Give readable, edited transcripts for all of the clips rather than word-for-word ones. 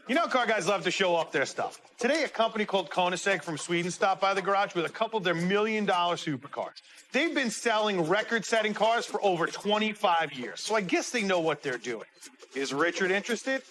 You know car guys love to show off their stuff. Today, a company called Koenigsegg from Sweden stopped by the garage with a couple of their million-dollar supercars. They've been selling record-setting cars for over 25 years, so I guess they know what they're doing. Is Richard interested?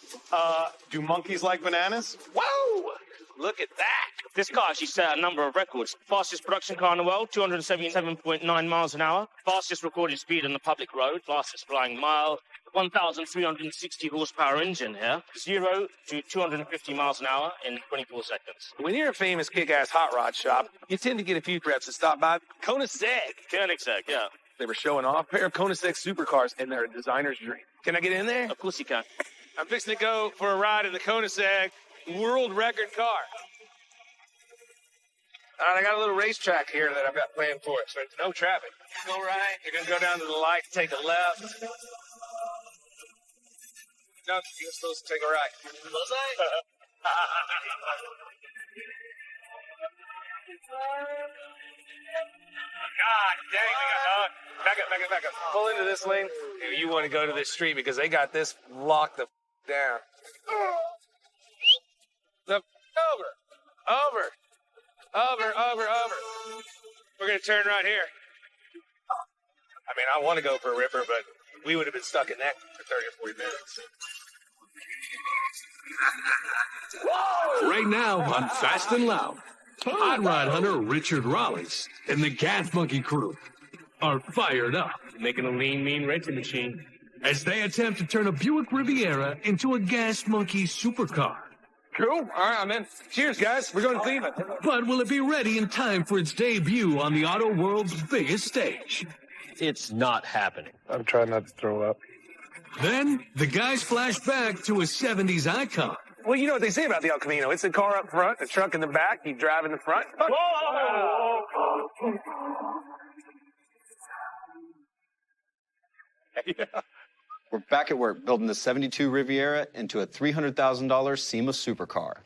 Do monkeys like bananas? Whoa! Look at that. This car actually set a number of records. Fastest production car in the world, 277.9 miles an hour. Fastest recorded speed on the public road. Fastest flying mile. 1,360 horsepower engine here. 0 to 250 miles an hour in 24 seconds. When you're a famous kick-ass hot rod shop, you tend to get a few reps to stop by Koenigsegg. Koenigsegg, yeah. They were showing off a pair of Koenigsegg supercars, and they're a designer's dream. Can I get in there? Of course you can. I'm fixing to go for a ride in the Koenigsegg world record car. All right, I got a little racetrack here that I've got planned for it, so it's no traffic. Go right. You're going to go down to the light, take a left. No, you're supposed to take a right. Was I? God dang, back up. Pull into this lane. You want to go to this street because they got this locked the down. Over. We're going to turn right here. I mean, I want to go for a ripper, but we would have been stuck in that for 30 or 40 minutes. Right now on Fast and Loud, hot rod hunter Richard Rollins and the Gas Monkey crew are fired up. Making a lean, mean racing machine. As they attempt to turn a Buick Riviera into a Gas Monkey supercar. Cool. All right, I'm in. Cheers, guys. We're going to Cleveland. But will it be ready in time for its debut on the auto world's biggest stage? It's not happening. I'm trying not to throw up. Then, the guys flash back to a 70s icon. Well, you know what they say about the El Camino. It's the car up front, the truck in the back, you drive in the front. Whoa! Yeah. We're back at work building the 72 Riviera into a $300,000 SEMA supercar.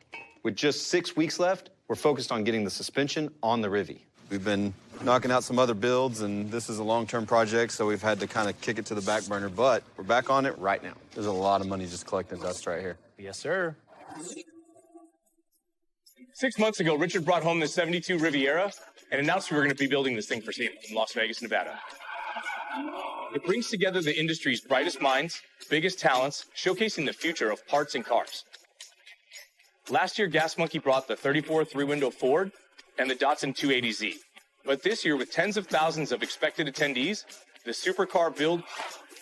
With just 6 weeks left, we're focused on getting the suspension on the Rivi. We've been knocking out some other builds, and this is a long-term project, so we've had to kind of kick it to the back burner, but we're back on it right now. There's a lot of money just collecting dust right here. Yes, sir. 6 months ago, Richard brought home the 72 Riviera and announced we were going to be building this thing for SEMA in Las Vegas, Nevada. It brings together the industry's brightest minds, biggest talents, showcasing the future of parts and cars. Last year, Gas Monkey brought the 34 three-window Ford and the Datsun 280Z. But this year, with tens of thousands of expected attendees, the supercar build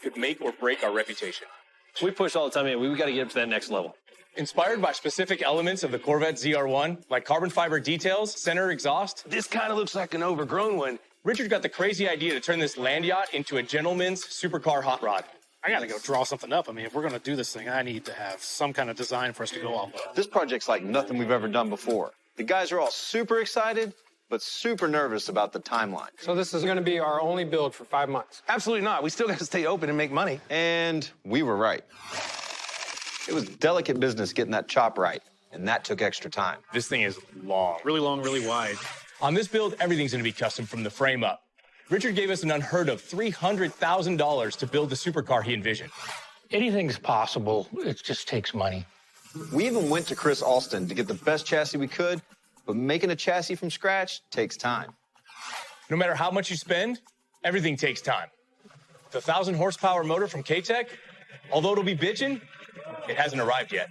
could make or break our reputation. We push all the time, man. We got to get up to that next level. Inspired by specific elements of the Corvette ZR1, like carbon fiber details, center exhaust. This kind of looks like an overgrown one. Richard got the crazy idea to turn this land yacht into a gentleman's supercar hot rod. I got to go draw something up. I mean, if we're going to do this thing, I need to have some kind of design for us to go off of. This project's like nothing we've ever done before. The guys are all super excited, but super nervous about the timeline. So this is going to be our only build for 5 months? Absolutely not. We still got to stay open and make money. And we were right. It was delicate business getting that chop right, and that took extra time. This thing is long, really wide. On this build, everything's going to be custom from the frame up. Richard gave us an unheard of $300,000 to build the supercar he envisioned. Anything's possible. It just takes money. We even went to Chris Alston to get the best chassis we could, but making a chassis from scratch takes time. No matter how much you spend, everything takes time. The 1,000 horsepower motor from K-Tech, although it'll be bitchin', it hasn't arrived yet.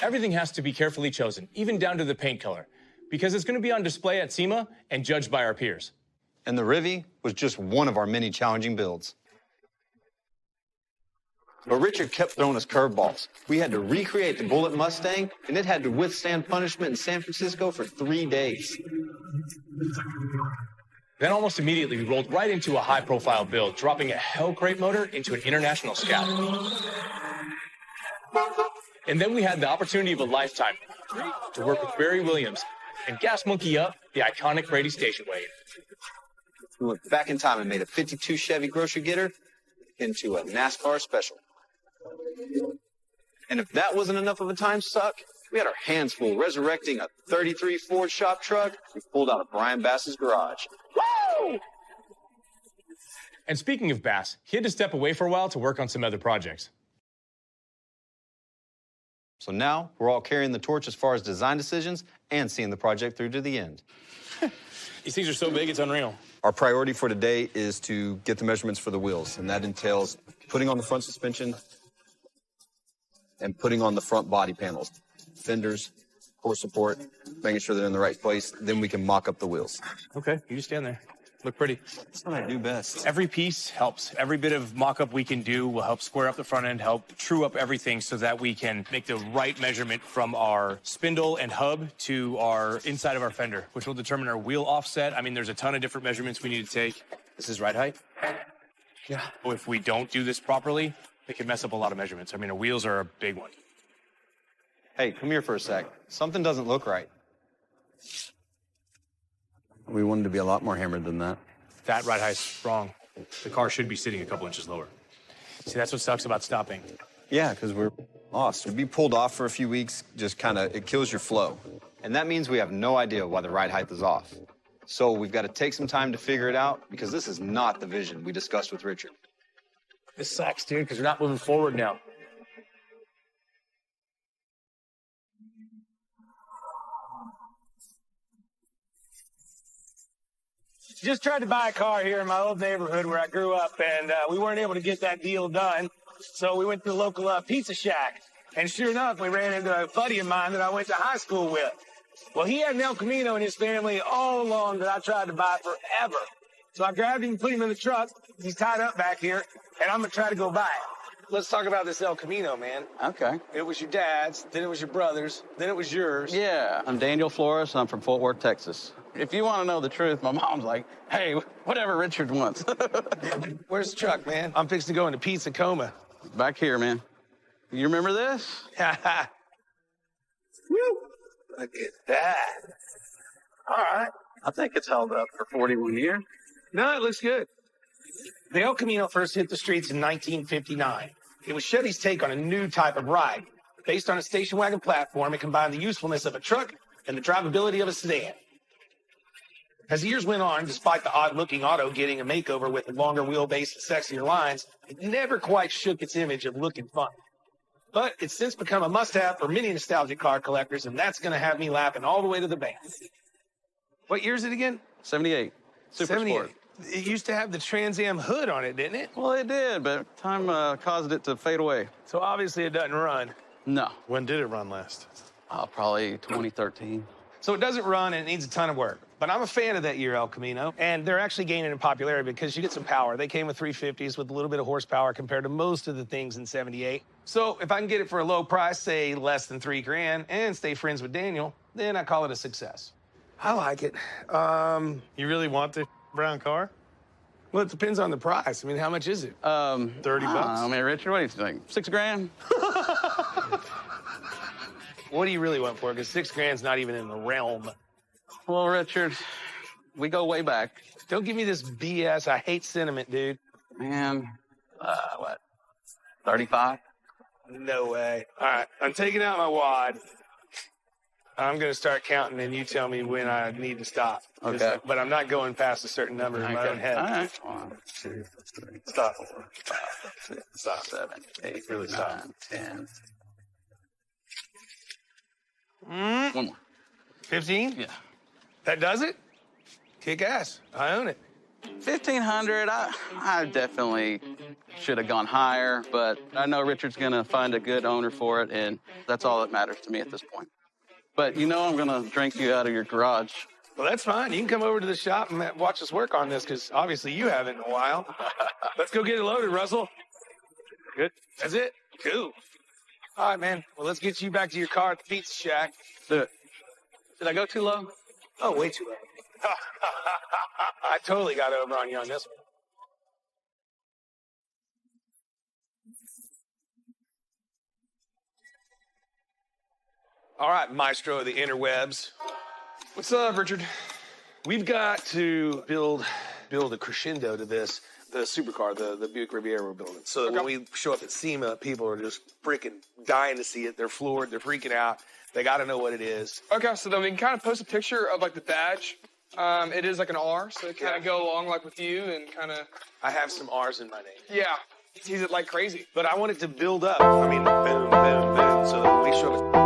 Everything has to be carefully chosen, even down to the paint color, because it's going to be on display at SEMA and judged by our peers. And the Rivi was just one of our many challenging builds. But Richard kept throwing us curveballs. We had to recreate the Bullet Mustang, and it had to withstand punishment in San Francisco for 3 days. Then almost immediately, we rolled right into a high-profile build, dropping a Hell Crate motor into an international scout. And then we had the opportunity of a lifetime to work with Barry Williams and Gas Monkey up the iconic Brady station wagon. We went back in time and made a 52 Chevy grocery getter into a NASCAR special. And if that wasn't enough of a time suck, we had our hands full resurrecting a 33 Ford shop truck we pulled out of Brian Bass's garage. Woo! And speaking of Bass, he had to step away for a while to work on some other projects. So now we're all carrying the torch as far as design decisions and seeing the project through to the end. These things are so big, it's unreal. Our priority for today is to get the measurements for the wheels, and that entails putting on the front suspension and putting on the front body panels, fenders, core support, making sure they're in the right place. Then we can mock up the wheels. Okay, you just stand there. Look pretty. That's what I do best. Every piece helps. Every bit of mock-up we can do will help square up the front end, help true up everything so that we can make the right measurement from our spindle and hub to our inside of our fender, which will determine our wheel offset. I mean, there's a ton of different measurements we need to take. This is ride height. Yeah. If we don't do this properly, it can mess up a lot of measurements. I mean, our wheels are a big one. Hey, come here for a sec. Something doesn't look right. We wanted to be a lot more hammered than that. That ride height's wrong. The car should be sitting a couple inches lower. See, that's what sucks about stopping. Yeah, because we're lost. To be pulled off for a few weeks just kind of, it kills your flow. And that means we have no idea why the ride height is off. So we've got to take some time to figure it out because this is not the vision we discussed with Richard. This sucks, dude, because we're not moving forward now. Just tried to buy a car here in my old neighborhood where I grew up, and we weren't able to get that deal done. So we went to the local pizza shack. And sure enough, we ran into a buddy of mine that I went to high school with. Well, he had an El Camino in his family all along that I tried to buy forever. So I grabbed him and put him in the truck. He's tied up back here, and I'm going to try to go buy it. Let's talk about this El Camino, man. Okay. It was your dad's, then it was your brother's, then it was yours. Yeah, I'm Daniel Flores. I'm from Fort Worth, Texas. If you want to know the truth, my mom's like, hey, whatever Richard wants. Where's the truck, man? I'm fixing to go into pizza coma. Back here, man. You remember this? Woo! Look at that. All right. I think it's held up for 41 years. No, it looks good. The El Camino first hit the streets in 1959. It was Chevy's take on a new type of ride. Based on a station wagon platform, it combined the usefulness of a truck and the drivability of a sedan. As the years went on, despite the odd-looking auto getting a makeover with a longer wheelbase and sexier lines, it never quite shook its image of looking fun. But it's since become a must-have for many nostalgic car collectors, and that's going to have me laughing all the way to the bank. What year is it again? 78. Super 78. Sport. It used to have the Trans Am hood on it, didn't it? Well, it did, but time caused it to fade away. So obviously it doesn't run. No. When did it run last? Probably 2013. So it doesn't run and it needs a ton of work. But I'm a fan of that year El Camino, and they're actually gaining in popularity because you get some power. They came with 350s with a little bit of horsepower compared to most of the things in 78. So if I can get it for a low price, say less than $3,000, and stay friends with Daniel, then I call it a success. I like it. You really want the brown car? Well, it depends on the price. I mean, how much is it? 30 bucks? I mean, Richard, what do you think? $6,000? What do you really want for it? Because $6,000's not even in the realm. Well, Richard, we go way back. Don't give me this BS. I hate sentiment, dude. Man, what, 35? No way. All right, I'm taking out my wad. I'm going to start counting, and you tell me when I need to stop. Okay. But I'm not going past a certain number in my own head. All right. 1, 2, 3, Stop. 4, 5, 6, Stop. 7, 8, Really 9, stop. 10. One more. 15? Yeah. That does it? Kick ass. I own it. 1,500, I definitely should have gone higher, but I know Richard's going to find a good owner for it, and that's all that matters to me at this point. But you know I'm going to drink you out of your garage. Well, that's fine. You can come over to the shop and watch us work on this, because obviously you haven't in a while. Let's go get it loaded, Russell. Good. That's it? Cool. All right, man. Well, let's get you back to your car at the pizza shack. Do it. Did I go too low? Oh, way too low. I totally got over on you on this one. All right, maestro of the interwebs. What's up, Richard? We've got to build a crescendo to this, the supercar, the Buick Riviera we're building. So that when we show up at SEMA, people are just freaking dying to see it. They're floored. They're freaking out. They got to know what it is. Okay, so then we can kind of post a picture of like the badge. It is like an R, so it kind of go along like with you and kind of. I have some R's in my name. Yeah, tease it like crazy. But I want it to build up. I mean, boom, boom, boom. So that when we show it.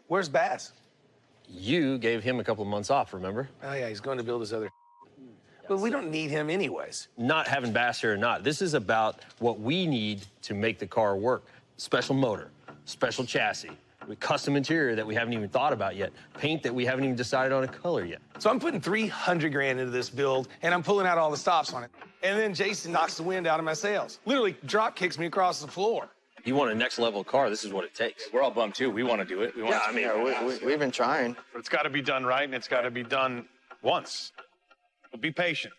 Where's Bass? You gave him a couple of months off, remember? Oh, yeah, he's going to build his other. But we don't need him anyways. Not having Bass here or not, this is about what we need to make the car work. Special motor, special chassis, custom interior that we haven't even thought about yet, paint that we haven't even decided on a color yet. So I'm putting 300 grand into this build, and I'm pulling out all the stops on it. And then Jason knocks the wind out of my sails. Literally drop kicks me across the floor. You want a next level car, this is what it takes. We're all bummed too. We want to do it. We want we've been trying. It's got to be done right, and it's got to be done once. But be patient.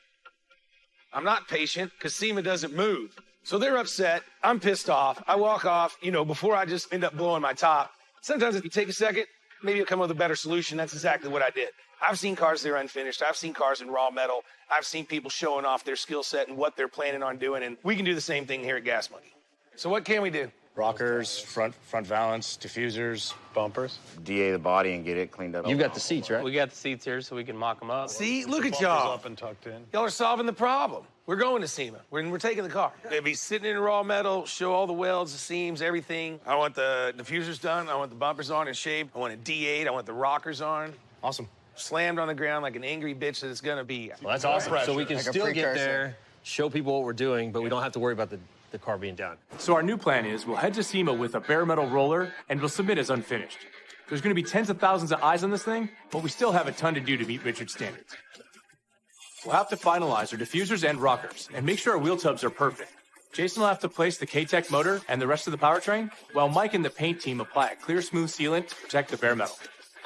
I'm not patient because SEMA doesn't move. So they're upset. I'm pissed off. I walk off, before I just end up blowing my top. Sometimes if you take a second, maybe you'll come up with a better solution. That's exactly what I did. I've seen cars that are unfinished. I've seen cars in raw metal. I've seen people showing off their skill set and what they're planning on doing, and we can do the same thing here at Gas Monkey. So what can we do? Rockers, front valance, diffusers, bumpers. DA the body and get it cleaned up. You've got the seats, right? We got the seats here so we can mock them up. See, look at y'all. Up and tucked in. Y'all are solving the problem. We're going to SEMA. We're taking the car. They'll be sitting in raw metal, show all the welds, the seams, everything. I want the diffusers done. I want the bumpers on and shaped. I want it D8. I want the rockers on. Awesome. Slammed on the ground like an angry bitch that it's going to be. Well, that's awesome. So we can still get there, show people what we're doing, but we don't have to worry about the car being done. So our new plan is we'll head to SEMA with a bare metal roller and we'll submit as unfinished. There's going to be tens of thousands of eyes on this thing, but we still have a ton to do to meet Richard's standards. We'll have to finalize our diffusers and rockers and make sure our wheel tubs are perfect. Jason will have to place the K-Tech motor and the rest of the powertrain, while Mike and the paint team apply a clear, smooth sealant to protect the bare metal.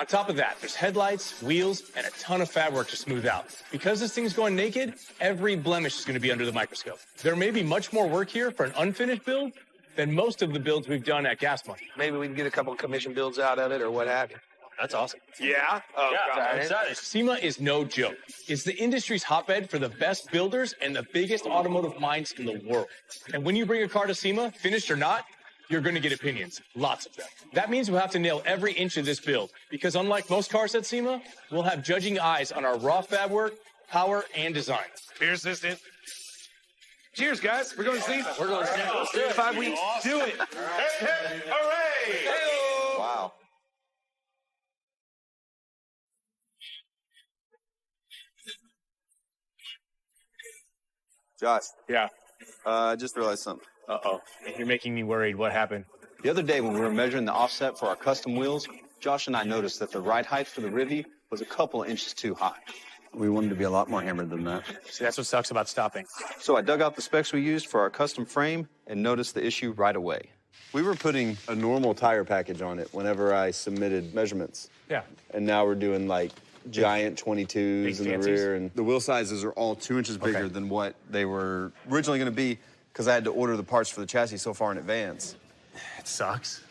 On top of that, there's headlights, wheels, and a ton of fab work to smooth out. Because this thing's going naked, every blemish is going to be under the microscope. There may be much more work here for an unfinished build than most of the builds we've done at Gas Monkey. Maybe we can get a couple of commission builds out of it or what have you. That's awesome. Yeah? Oh, yeah, God. I'm excited. SEMA is no joke. It's the industry's hotbed for the best builders and the biggest automotive minds in the world. And when you bring a car to SEMA, finished or not, you're going to get opinions, lots of them. That means we'll have to nail every inch of this build, because unlike most cars at SEMA, we'll have judging eyes on our raw fab work, power, and design. Beer assistant. Cheers, guys. We're going to SEMA. We're going to SEMA. Let's do it. 5 weeks. Awesome. Do it. Hey, hey, hooray! Hey-o. Wow. Josh. Yeah. I just realized something. Uh-oh. You're making me worried. What happened? The other day when we were measuring the offset for our custom wheels, Josh and I noticed that the ride height for the Rivi was a couple of inches too high. We wanted to be a lot more hammered than that. See, that's what sucks about stopping. So I dug out the specs we used for our custom frame and noticed the issue right away. We were putting a normal tire package on it whenever I submitted measurements. Yeah. And now we're doing like giant 22s Big in the fancies? rear. And the wheel sizes are all 2 inches bigger than what they were originally going to be because I had to order the parts for the chassis so far in advance. It sucks.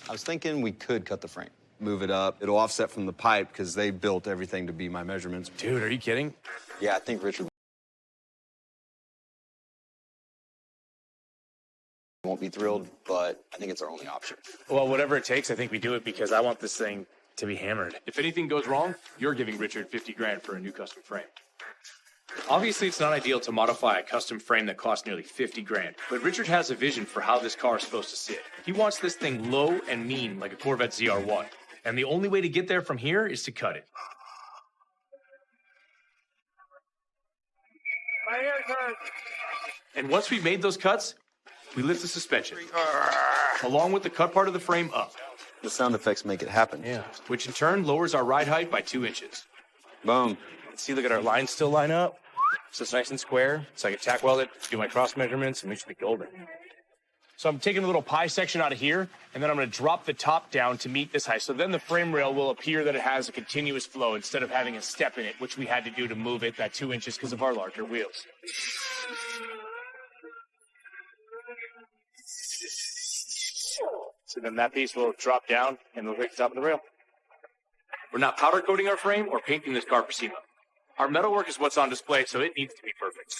I was thinking we could cut the frame. move it up. It'll offset from the pipe because they built everything to be my measurements. Dude, are you kidding? Yeah, I think Richard won't be thrilled, but I think it's our only option. Well, whatever it takes, I think we do it because I want this thing to be hammered. If anything goes wrong, you're giving Richard 50 grand for a new custom frame. Obviously, it's not ideal to modify a custom frame that costs nearly 50 grand, but Richard has a vision for how this car is supposed to sit. He wants this thing low and mean like a Corvette ZR1, and the only way to get there from here is to cut it. And once we've made those cuts, we lift the suspension, along with the cut part of the frame up. The sound effects make it happen. Yeah. Which in turn lowers our ride height by 2 inches. Boom. See, look at our lines still line up. So it's nice and square. So I can tack weld it, do my cross measurements, and we should be golden. So I'm taking a little pie section out of here, and then I'm going to drop the top down to meet this height. So then the frame rail will appear that it has a continuous flow instead of having a step in it, which we had to do to move it that 2 inches because of our larger wheels. So then that piece will drop down and we'll hit the top of the rail. We're not powder coating our frame or painting this car for SEMA. Our metalwork is what's on display, so it needs to be perfect.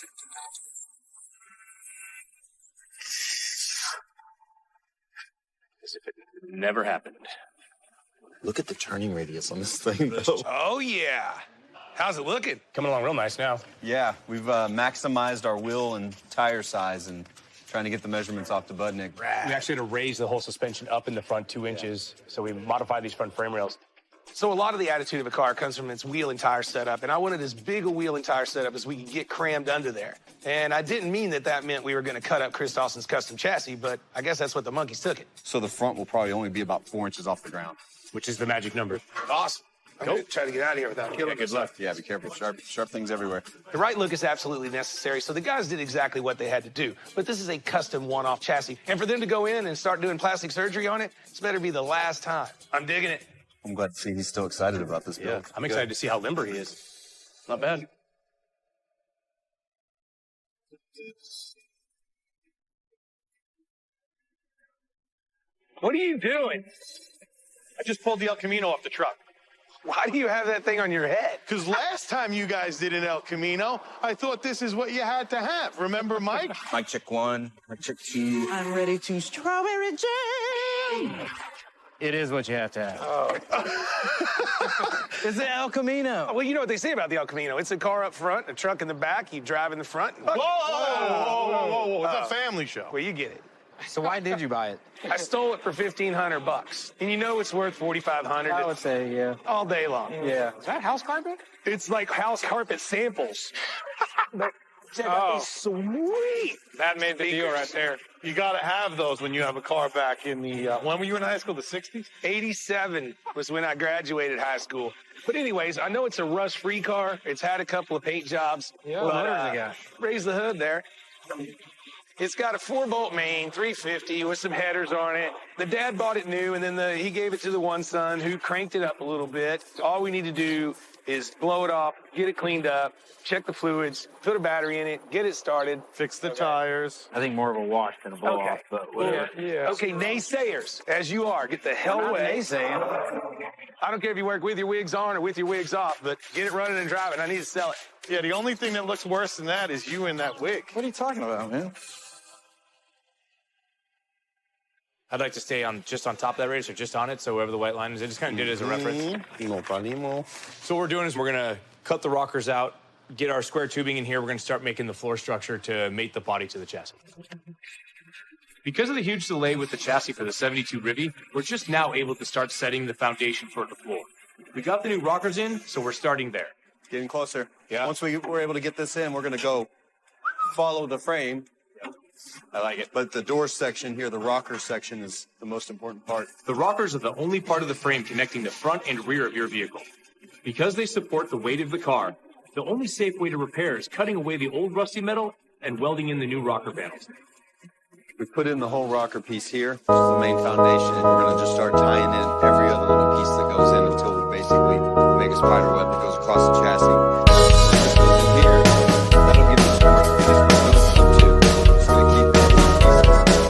As if it never happened. Look at the turning radius on this thing, though. Oh, yeah. How's it looking? Coming along real nice now. Yeah, we've maximized our wheel and tire size and trying to get the measurements off the Budnick. We actually had to raise the whole suspension up in the front 2 inches, so we modified these front frame rails. So a lot of the attitude of a car comes from its wheel and tire setup, and I wanted as big a wheel and tire setup as we could get crammed under there. And I didn't mean that meant we were going to cut up Chris Dawson's custom chassis, but I guess that's what the monkeys took it. So the front will probably only be about 4 inches off the ground. Which is the magic number. Awesome. I'm going to try to get out of here without killing Good luck. Yeah, be careful. Sharp things everywhere. The right look is absolutely necessary, so the guys did exactly what they had to do. But this is a custom one-off chassis, and for them to go in and start doing plastic surgery on it, it's better be the last time. I'm digging it. I'm glad to see he's still excited about this build. I'm excited to see how limber he is. Not bad. What are you doing? I just pulled the El Camino off the truck. Why do you have that thing on your head? Because last time you guys did an El Camino, I thought this is what you had to have. Remember, Mike? Mic check 1, mic check 2. I'm ready to strawberry jam. It is what you have to have. Oh. It's the El Camino. Well, you know what they say about the El Camino. It's a car up front, a truck in the back, you drive in the front. Whoa, whoa, whoa. It's a family show. Well, you get it. So why did you buy it? I stole it for $1,500, and you know it's worth $4,500. I would say, yeah. All day long. Yeah. Is that house carpet? It's like house carpet samples. That is sweet. That made the deal right there. You got to have those when you have a car back in the, when were you in high school, the 60s? 87 was when I graduated high school. But anyways, I know it's a rust-free car. It's had a couple of paint jobs. Yeah, what motor does it got? Raise the hood there. It's got a 4-bolt main, 350 with some headers on it. The dad bought it new, and then he gave it to the one son who cranked it up a little bit. All we need to do is blow it off, get it cleaned up, check the fluids, put a battery in it, get it started. Fix the tires. I think more of a wash than a blow off, but whatever. Yeah. Okay, naysayers, as you are, get the hell away. Naysaying. I don't care if you work with your wigs on or with your wigs off, but get it running and driving. I need to sell it. Yeah, the only thing that looks worse than that is you in that wig. What are you talking about, man? I'd like to stay just on top of that radius or just on it, so wherever the white line is, I just kind of did it as a reference. So what we're doing is we're going to cut the rockers out, get our square tubing in here. We're going to start making the floor structure to mate the body to the chassis. Because of the huge delay with the chassis for the 72 Rivi, we're just now able to start setting the foundation for the floor. We got the new rockers in, so we're starting there. Getting closer. Yeah. Once we're able to get this in, we're going to go follow the frame. I like it. But the door section here, the rocker section, is the most important part. The rockers are the only part of the frame connecting the front and rear of your vehicle. Because they support the weight of the car, the only safe way to repair is cutting away the old rusty metal and welding in the new rocker panels. We put in the whole rocker piece here, which is the main foundation, and we're going to just start tying in every other little piece that goes in until we basically make a spider web that goes across the chassis. This goes in here. That'll give us more space too. Just going to keep the pieces inside of it.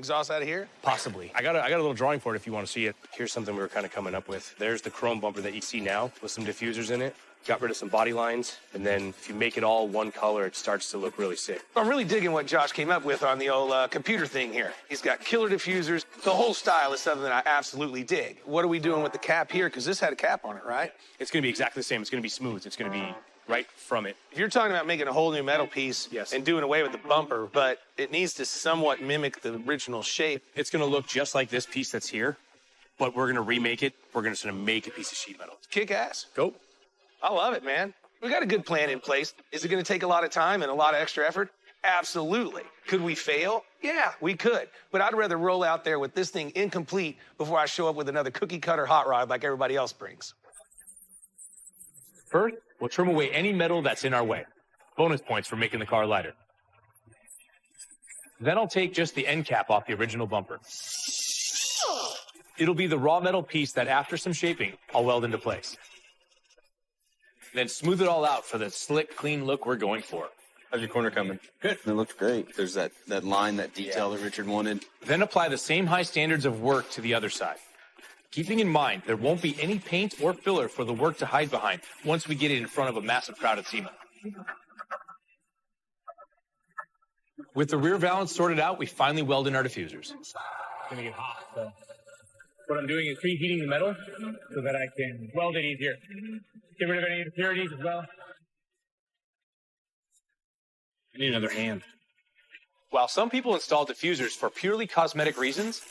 exhaust out of here? Possibly. I got a little drawing for it if you want to see it. Here's something we were kind of coming up with. There's the chrome bumper that you see now with some diffusers in it. Got rid of some body lines, and then if you make it all one color, it starts to look really sick. I'm really digging what Josh came up with on the old computer thing here. He's got killer diffusers. The whole style is something that I absolutely dig. What are we doing with the cap here? Because this had a cap on it, right? It's going to be exactly the same. It's going to be smooth. It's going to be right from it. If you're talking about making a whole new metal piece and doing away with the bumper, but it needs to somewhat mimic the original shape. It's going to look just like this piece that's here, but we're going to remake it. We're going to make a piece of sheet metal. Kick ass. Go. I love it, man. We got a good plan in place. Is it going to take a lot of time and a lot of extra effort? Absolutely. Could we fail? Yeah, we could. But I'd rather roll out there with this thing incomplete before I show up with another cookie cutter hot rod like everybody else brings. First, we'll trim away any metal that's in our way. Bonus points for making the car lighter. Then I'll take just the end cap off the original bumper. It'll be the raw metal piece that after some shaping, I'll weld into place. Then smooth it all out for the slick, clean look we're going for. How's your corner coming? Good. It looks great. There's that line, that detail that Richard wanted. Then apply the same high standards of work to the other side. Keeping in mind, there won't be any paint or filler for the work to hide behind once we get it in front of a massive crowd at SEMA. With the rear valance sorted out, we finally weld in our diffusers. It's gonna get hot, so what I'm doing is preheating the metal so that I can weld it easier. Get rid of any impurities as well. I need another hand. While some people install diffusers for purely cosmetic reasons,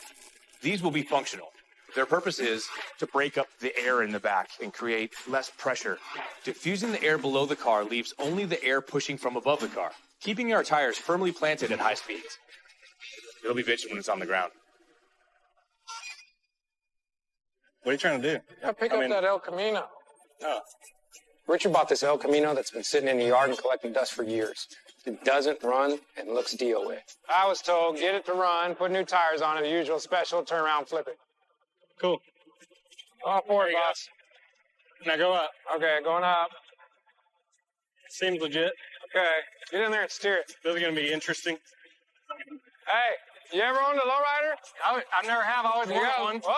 these will be functional. Their purpose is to break up the air in the back and create less pressure. Diffusing the air below the car leaves only the air pushing from above the car, keeping our tires firmly planted at high speeds. It'll be bitchin' when it's on the ground. What are you trying to do? Yeah, pick up that El Camino. Oh. Richard bought this El Camino that's been sitting in the yard and collecting dust for years. It doesn't run and looks DOA. I was told, get it to run, put new tires on it, the usual special, turn around, flip it. Cool. All for it, boss. Now go up. Okay, going up. Seems legit. Okay, get in there and steer it. This is going to be interesting. Hey, you ever owned a lowrider? I never have. I always wanted one. What?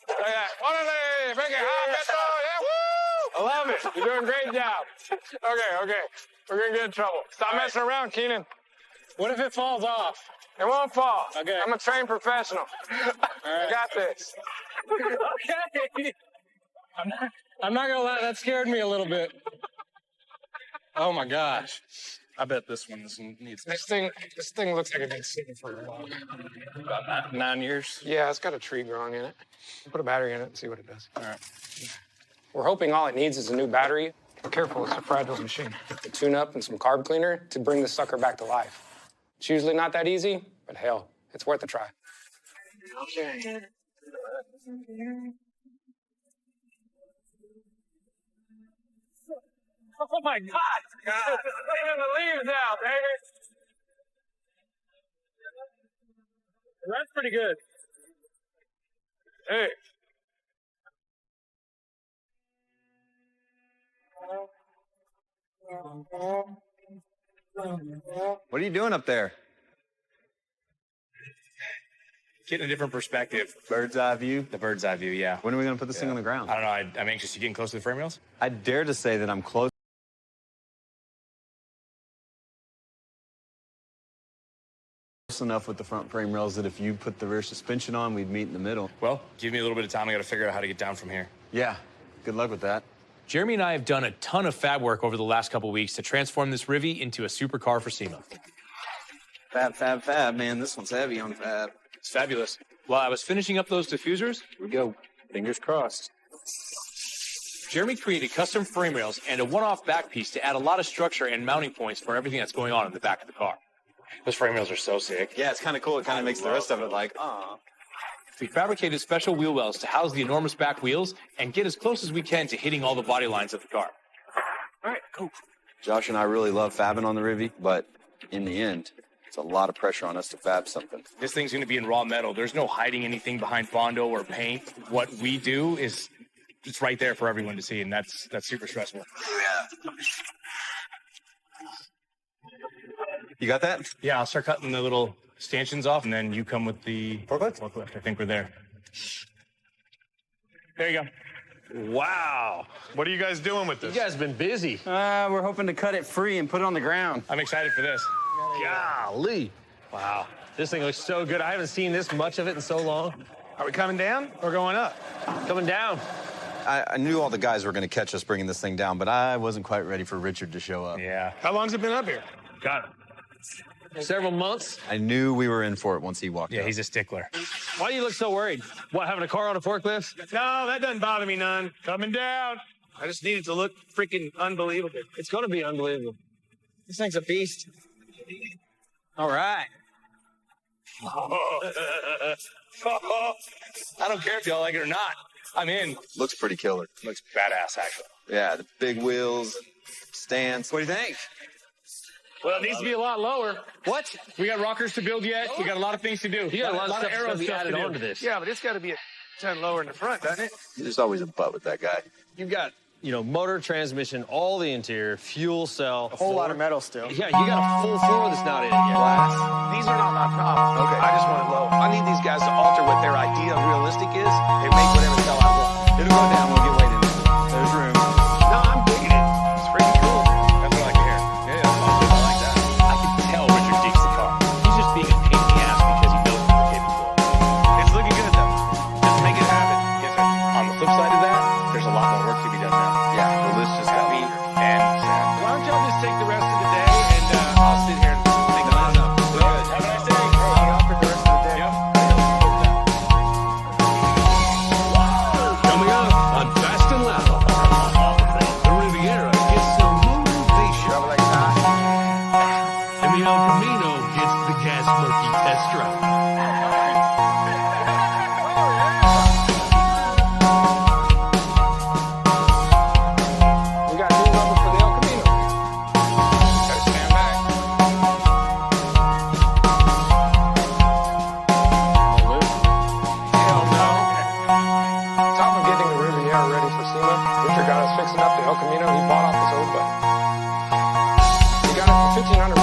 Look at that. One of these. Make it hot, Metro. Yeah, woo! I love it. You're doing a great job. Okay. We're going to get in trouble. Stop messing around, Keenan. What if it falls off? It won't fall. Okay. I'm a trained professional. All right. I got this. Okay. I'm not going to lie. That scared me a little bit. Oh, my gosh. I bet this one needs... This thing looks like it's been sitting for a while. About 9 years? Yeah, it's got a tree growing in it. Put a battery in it and see what it does. All right. We're hoping all it needs is a new battery. Be careful, it's a fragile machine. A tune-up and some carb cleaner to bring the sucker back to life. It's usually not that easy, but hell, it's worth a try. Okay. Oh, my God. Cleaning the leaves out, baby. That's pretty good. Hey. What are you doing up there? Getting a different perspective. Bird's eye view? The bird's eye view, yeah. When are we going to put this thing on the ground? I don't know. I'm anxious. You getting close to the frame rails? I dare to say that I'm close enough with the front frame rails that if you put the rear suspension on, we'd meet in the middle. Well, give me a little bit of time. I got to figure out how to get down from here. Yeah. Good luck with that. Jeremy and I have done a ton of fab work over the last couple weeks to transform this Rivy into a supercar for SEMA. Fab, man. This one's heavy on fab. It's fabulous. While I was finishing up those diffusers, Here we go. Fingers crossed. Jeremy created custom frame rails and a one-off back piece to add a lot of structure and mounting points for everything that's going on in the back of the car. Those frame rails are so sick. Yeah, it's kind of cool. It kind of makes the rest of it like, We fabricated special wheel wells to house the enormous back wheels and get as close as we can to hitting all the body lines of the car. All right, go. Josh and I really love fabbing on the Rivy, but in the end, it's a lot of pressure on us to fab something. This thing's going to be in raw metal. There's no hiding anything behind Bondo or paint. What we do is it's right there for everyone to see, and that's super stressful. Yeah. You got that? Yeah, I'll start cutting the little stanchions off, and then you come with the forklift. I think we're there. There you go. Wow. What are you guys doing with this? You guys have been busy. We're hoping to cut it free and put it on the ground. I'm excited for this. Golly. Wow. This thing looks so good. I haven't seen this much of it in so long. Are we coming down or going up? Coming down. I knew all the guys were going to catch us bringing this thing down, but I wasn't quite ready for Richard to show up. Yeah. How long's it been up here? Got it. Several months. I knew we were in for it once he walked Yeah, up. he's a stickler. Why do you look so worried? What, having a car on a forklift? No, that doesn't bother me none. Coming down. I just need it to look freaking unbelievable. It's going to be unbelievable. This thing's a beast. All right. I don't care if y'all like it or not. I'm in. Looks pretty killer. Looks badass, actually. Yeah, the big wheels, stance. What do you think? Well, it needs to be a lot lower. What? We got rockers to build yet. We got a lot of things to do. You got a lot of stuff aero to be stuff added to do. onto this. Yeah, but it's got to be a ton lower in the front, doesn't it? There's always a butt with that guy. You've got, motor, transmission, all the interior, fuel cell. A whole lot of metal still. Yeah, you got a full floor that's not in it yet. These are not my problem. Okay. I just want it low. I need these guys to alter what their idea of realistic is and make whatever the hell I want. It'll go down. We'll get weight in it. There's room. No, I'm digging it. It's freaking cool. That's what I like to hear. Yeah, I like that. I can tell Richard digs the car. He's just being a pain in the ass because he knows what we're capable of. It's looking good, though. Just make it happen. Yes, sir. On the flip side of that, there's a lot more work to be done now. Yeah, the list just got Me and Sam. Why don't y'all just take the rest of the day and I'll sit here and make a mess up. Have a nice day. I'll for the rest of the day. Yep. Coming up on Fast and Loud, the Riviera gets some motivation, and the El Camino gets the gas monkey test drive. We got new rubber for the El Camino. Gotta stand back. Hell no. Top of getting the Riviera ready for SEMA, Richard got us fixing up the El Camino he bought off his old buddy. We got it for $1,500,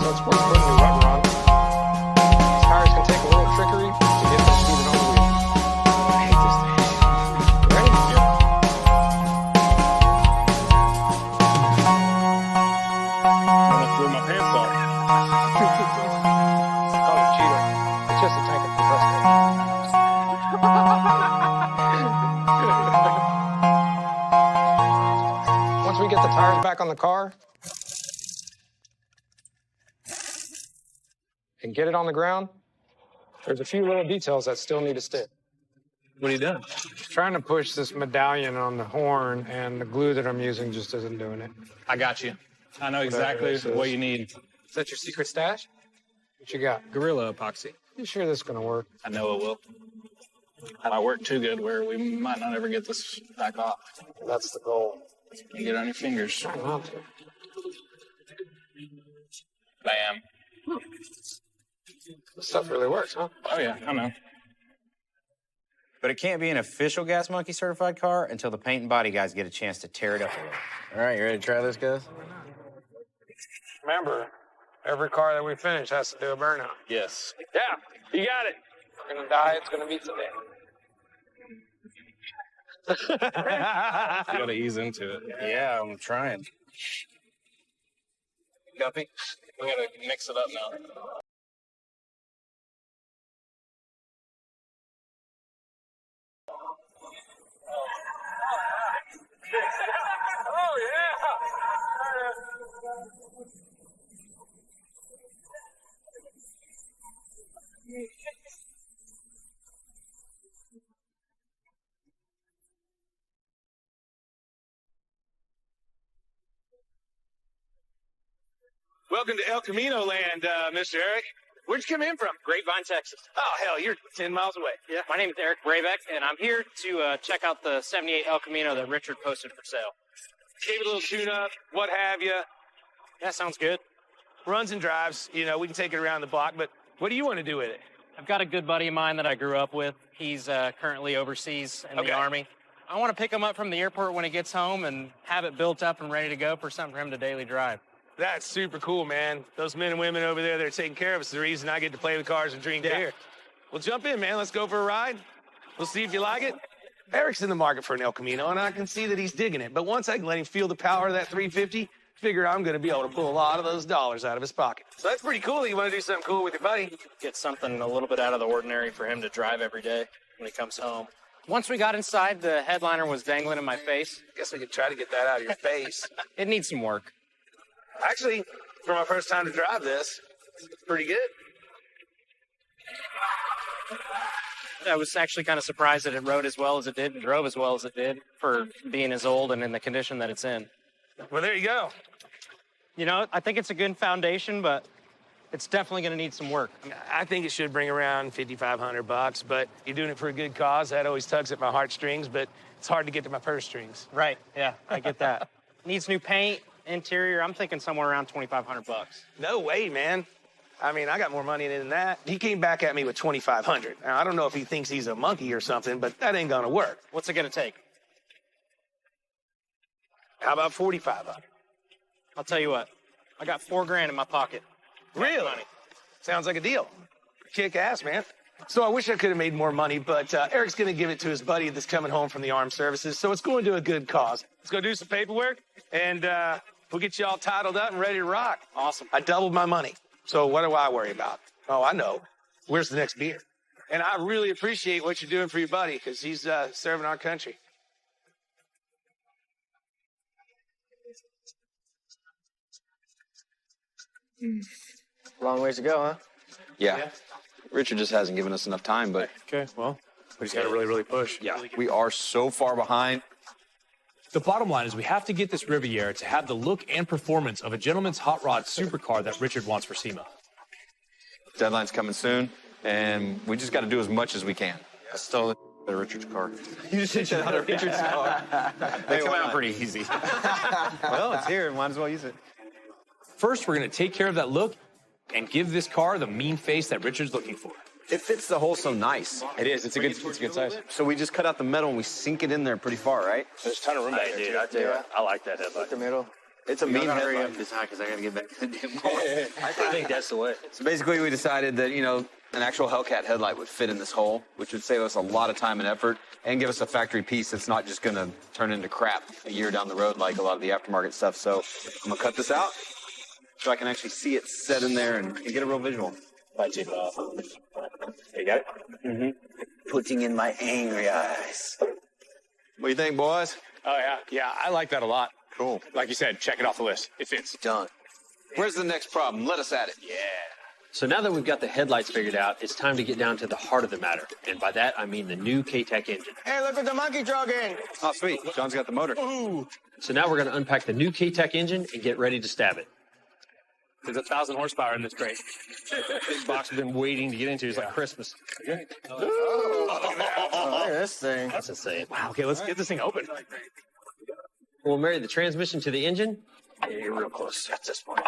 so it's worth putting new rubber on. These tires can take a little trickery to get them speeding on the wheel. I hate this thing. You ready? I threw my pants off. It's called a cheater. It's just a tank of compressed air. Once we get the tires back on the car and get it on the ground, there's a few little details that still need to stick. What are you doing? Trying to push this medallion on the horn, and the glue that I'm using just isn't doing it. I got you. I know exactly what you need. Is that your secret stash? What you got? Gorilla epoxy. You sure this is gonna work? I know it will. And I work too good where we might not ever get this back off. That's the goal. You get it on your fingers. Try not to. Bam. This stuff really works, huh? Oh yeah, I know. But it can't be an official Gas Monkey certified car until the paint and body guys get a chance to tear it up a little. All right, you ready to try this, guys? Remember, every car that we finish has to do a burnout. Yes. Yeah, you got it. We're gonna die. It's gonna be today. You gotta ease into it. Yeah, I'm trying. Guppy, we gotta mix it up now. Oh, yeah. Welcome to El Camino land, Mr. Eric. Where'd you come in from? Grapevine, Texas. Oh, hell, you're 10 miles away. Yeah. My name is Eric Brabeck, and I'm here to check out the 78 El Camino that Richard posted for sale. Gave it a little tune-up, what have you. That sounds good. Runs and drives, we can take it around the block, but what do you want to do with it? I've got a good buddy of mine that I grew up with. He's currently overseas in the Army. I want to pick him up from the airport when he gets home and have it built up and ready to go for something for him to daily drive. That's super cool, man. Those men and women over there that are taking care of us is the reason I get to play with cars and drink beer. Well, jump in, man. Let's go for a ride. We'll see if you like it. Eric's in the market for an El Camino, and I can see that he's digging it. But once I can let him feel the power of that 350, figure I'm going to be able to pull a lot of those dollars out of his pocket. So that's pretty cool that you want to do something cool with your buddy. Get something a little bit out of the ordinary for him to drive every day when he comes home. Once we got inside, the headliner was dangling in my face. Guess we could try to get that out of your face. It needs some work. Actually, for my first time to drive this, it's pretty good. I was actually kind of surprised that it rode as well as it did and drove as well as it did for being as old and in the condition that it's in. Well, there you go. You know, I think it's a good foundation, but it's definitely going to need some work. I think it should bring around $5,500, but you're doing it for a good cause. That always tugs at my heartstrings, but it's hard to get to my purse strings. Right, yeah, I get that. Needs new paint, interior. I'm thinking somewhere around $2,500. No way, man. I mean, I got more money than that. He came back at me with $2,500. Now, I don't know if he thinks he's a monkey or something, but that ain't gonna work. What's it gonna take? How about $4,500? I'll tell you what. I got $4,000 in my pocket. Really? Money. Sounds like a deal. Kick ass, man. So I wish I could have made more money, but Eric's gonna give it to his buddy that's coming home from the armed services, so it's going to a good cause. Let's go do some paperwork, and we'll get you all titled up and ready to rock. Awesome. I doubled my money. So what do I worry about? Oh, I know. Where's the next beer? And I really appreciate what you're doing for your buddy, because he's serving our country. Long ways to go, huh? Yeah. Richard just hasn't given us enough time, but Okay, well, we just got to really push. yeah, we are so far behind. The bottom line is we have to get this Riviera to have the look and performance of a gentleman's hot rod supercar that Richard wants for SEMA. Deadline's coming soon, and we just got to do as much as we can. I stole it out of Richard's car. You just hit that out of Richard's car. They come out pretty easy. Well, it's here. Might as well use it. First, we're going to take care of that look and give this car the mean face that Richard's looking for. It fits the hole so nice. It is. It's a good size. So we just cut out the metal and we sink it in there pretty far, right? There's a ton of room back there. I tell you, I like that headlight. The middle. It's a mean headlight. This high because I got to get back to the damn I think that's the way. So basically, we decided that, you know, an actual Hellcat headlight would fit in this hole, which would save us a lot of time and effort and give us a factory piece that's not just going to turn into crap a year down the road like a lot of the aftermarket stuff. So I'm going to cut this out so I can actually see it set in there and get a real visual. I take it off. You got it? Mm-hmm. Putting in my angry eyes. What do you think, boys? Oh, yeah. Yeah, I like that a lot. Cool. Like you said, check it off the list. It fits. Done. Where's the next problem? Let us at it. Yeah. So now that we've got the headlights figured out, it's time to get down to the heart of the matter. And by that, I mean the new K-Tech engine. Hey, look at the monkey jogging. Oh, sweet. John's got the motor. Ooh. So now we're going to unpack the new K-Tech engine and get ready to stab it. There's 1,000 horsepower in this crate. This box has been waiting to get into. It's like Christmas. Look at this thing. That's insane. Wow, okay, let's get this thing open. We'll marry the transmission to the engine. Yeah, you're real close at this point.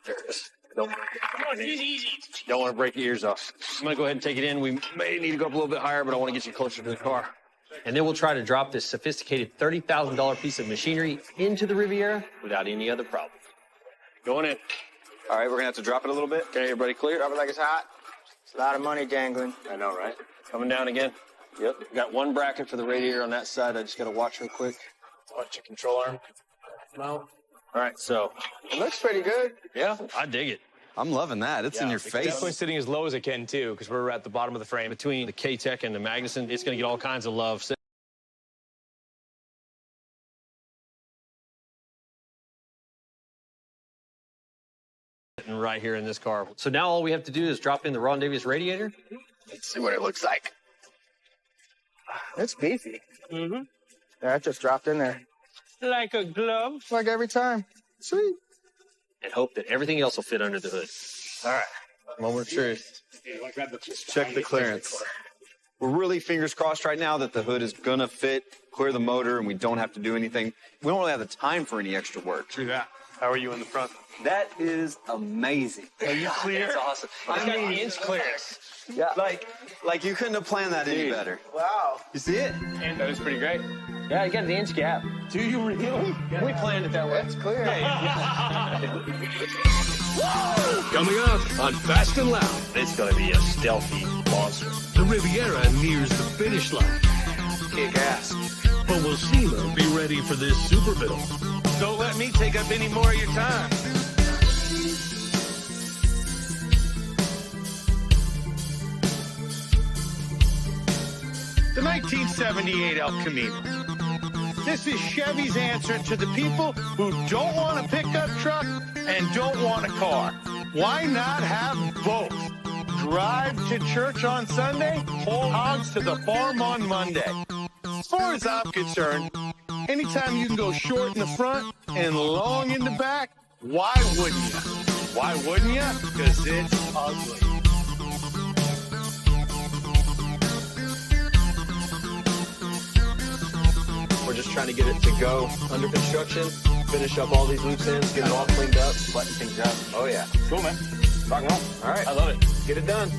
There it is. Don't want to break your ears off. I'm going to go ahead and take it in. We may need to go up a little bit higher, but I want to get you closer to the car. And then we'll try to drop this sophisticated $30,000 piece of machinery into the Riviera without any other problem. Going in. All right, we're going to have to drop it a little bit. Okay, everybody clear? Drop it like it's hot. It's a lot of money dangling. I know, right? Coming down again. Yep. Got one bracket for the radiator on that side. I just got to watch real quick. Watch your control arm. No. All right, so. It looks pretty good. Yeah, I dig it. I'm loving that. It's in your It's face. definitely sitting as low as it can, too, because we're at the bottom of the frame. Between the K-Tech and the Magnuson, it's going to get all kinds of love. Right here in this car. So now all we have to do is drop in the Ron Davis radiator. Let's see what it looks like. It's beefy. Mm-hmm. Yeah, it just dropped in there. Like a glove. Like every time. Sweet. And hope that everything else will fit under the hood. All right. Moment of truth. Check the clearance. We're really fingers crossed right now that the hood is going to fit, clear the motor, and we don't have to do anything. We don't really have the time for any extra work. True that. How are you in the front? That is amazing. Are you clear? That's awesome. I got inch clearance. Yeah. Like you couldn't have planned that any better. Wow. You see it? And that is pretty great. Yeah, you got the inch gap. Do you really? We planned it that way. That's clear. Coming up on Fast and Loud, It's going to be a stealthy monster. the Riviera nears the finish line. Kick ass. But will SEMA be ready for this super build? Don't let me take up any more of your time. The 1978 El Camino. This is Chevy's answer to the people who don't want a pickup truck and don't want a car. Why not have both? Drive to church on Sunday, haul hogs to the farm on Monday. As far as I'm concerned, anytime you can go short in the front and long in the back, why wouldn't you? Why wouldn't you? Because it's ugly. We're just trying to get it to go under construction, finish up all these loose ends, get it all cleaned up, button things up. Oh, yeah. Cool, man. Rock and roll. All right. I love it. Get it done.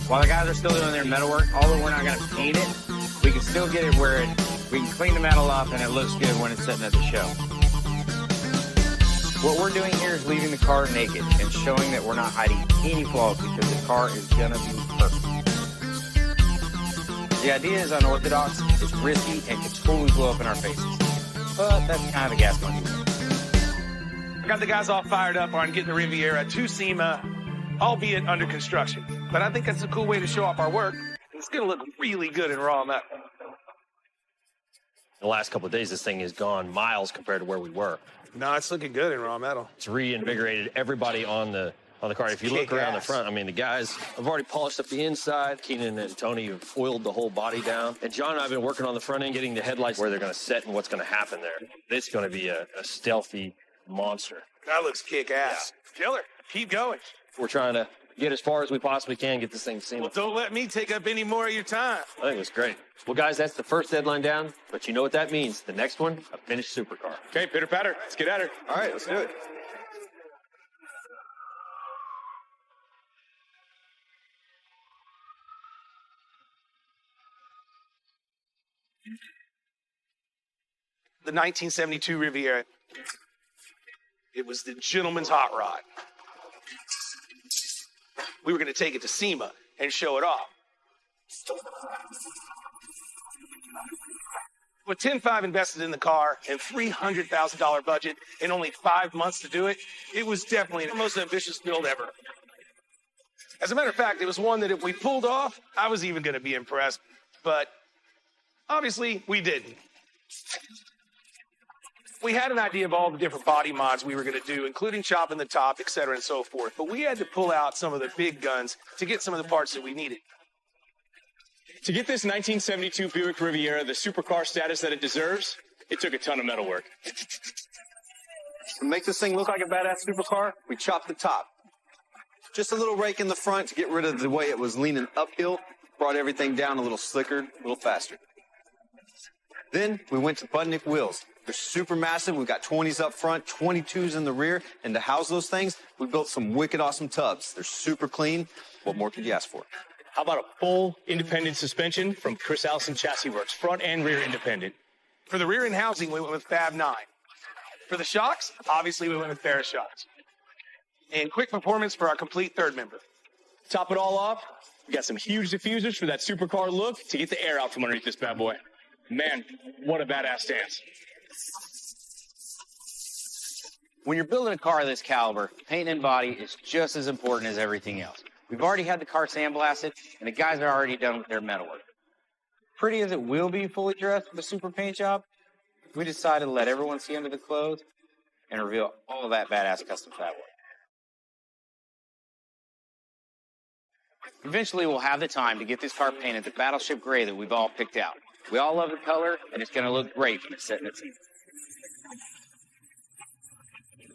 While the guys are still doing their metal work, although we're not going to paint it, we can still get it where we can clean the metal up and it looks good when it's sitting at the show. What we're doing here is leaving the car naked and showing that we're not hiding any flaws because the car is going to be perfect. The idea is unorthodox, it's risky, and can totally blow up in our faces. But that's kind of a gas monkey. I got the guys all fired up on getting the Riviera to SEMA, albeit under construction. But I think that's a cool way to show off our work. And it's going to look really good in raw metal. The last couple of days, this thing has gone miles compared to where we were. No, it's looking good in raw metal. It's reinvigorated everybody on the car. If you look around the front, I mean, the guys have already polished up the inside. Keenan and Tony have oiled the whole body down. And John and I have been working on the front end, getting the headlights where they're going to set and what's going to happen there. It's going to be a stealthy monster. That looks kick-ass. Yeah. Killer. Keep going. We're trying to get as far as we possibly can, get this thing seen. Well, don't let me take up any more of your time. I think it was great. Well, guys, that's the first deadline down, but you know what that means. The next one, a finished supercar. Okay, pitter patter. Let's get at her. All right, let's do it. The 1972 Riviera. It was the gentleman's hot rod. We were going to take it to SEMA and show it off. With $10,500 invested in the car and $300,000 budget and only 5 months to do it, it was definitely the most ambitious build ever. As a matter of fact, it was one that if we pulled off, I was even going to be impressed. But obviously, we didn't. We had an idea of all the different body mods we were going to do, including chopping the top, et cetera, and so forth. But we had to pull out some of the big guns to get some of the parts that we needed. To get this 1972 Buick Riviera the supercar status that it deserves, it took a ton of metal work. To make this thing look like a badass supercar, we chopped the top. Just a little rake in the front to get rid of the way it was leaning uphill, brought everything down a little slicker, a little faster. Then we went to Budnick wheels. They're super massive. We've got 20s up front, 22s in the rear. And to house those things, we built some wicked awesome tubs. They're super clean. What more could you ask for? How about a full independent suspension from Chris Allison Chassis Works, front and rear independent? For the rear end housing, we went with Fab 9. For the shocks, obviously we went with Ferris shocks. And quick performance for our complete third member. Top it all off, we got some huge diffusers for that supercar look to get the air out from underneath this bad boy. Man, what a badass stance. When you're building a car of this caliber, paint and body is just as important as everything else. We've already had the car sandblasted, and the guys are already done with their metalwork. Pretty as it will be fully dressed with a super paint job, we decided to let everyone see under the clothes and reveal all of that badass custom fab work. Eventually, we'll have the time to get this car painted the battleship gray that we've all picked out. We all love the color, and it's going to look great when it's set in its seat.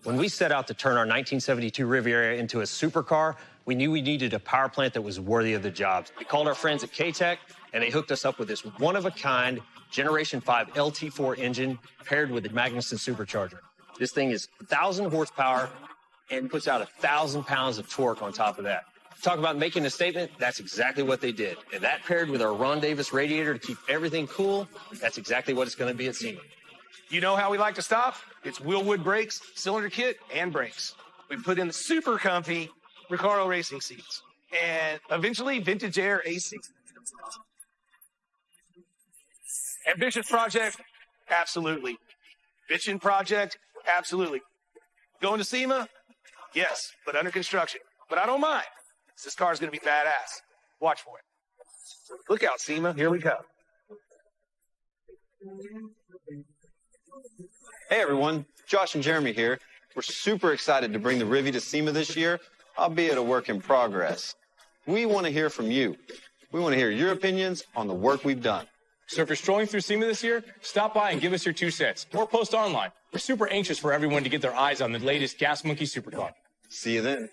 When we set out to turn our 1972 Riviera into a supercar, we knew we needed a power plant that was worthy of the job. We called our friends at K-Tech, and they hooked us up with this one-of-a-kind Generation 5 LT4 engine paired with a Magnuson supercharger. This thing is 1,000 horsepower and puts out 1,000 pounds of torque on top of that. Talk about making a statement, that's exactly what they did. And that paired with our Ron Davis radiator to keep everything cool, that's exactly what it's going to be at SEMA. You know how we like to stop? It's Wheelwood brakes, cylinder kit, and brakes. We put in the super comfy Recaro racing seats. And eventually, vintage air AC. Ambitious project? Absolutely. Bitchin' project? Absolutely. Going to SEMA? Yes, but under construction. But I don't mind. This car's going to be badass. Watch for it. Look out, SEMA. Here we go. Hey everyone, Josh and Jeremy here. We're super excited to bring the Rivi to SEMA this year, albeit a work in progress. We want to hear from you. We want to hear your opinions on the work we've done. So if you're strolling through SEMA this year, stop by and give us your 2 cents, or post online. We're super anxious for everyone to get their eyes on the latest Gas Monkey supercar. See you then.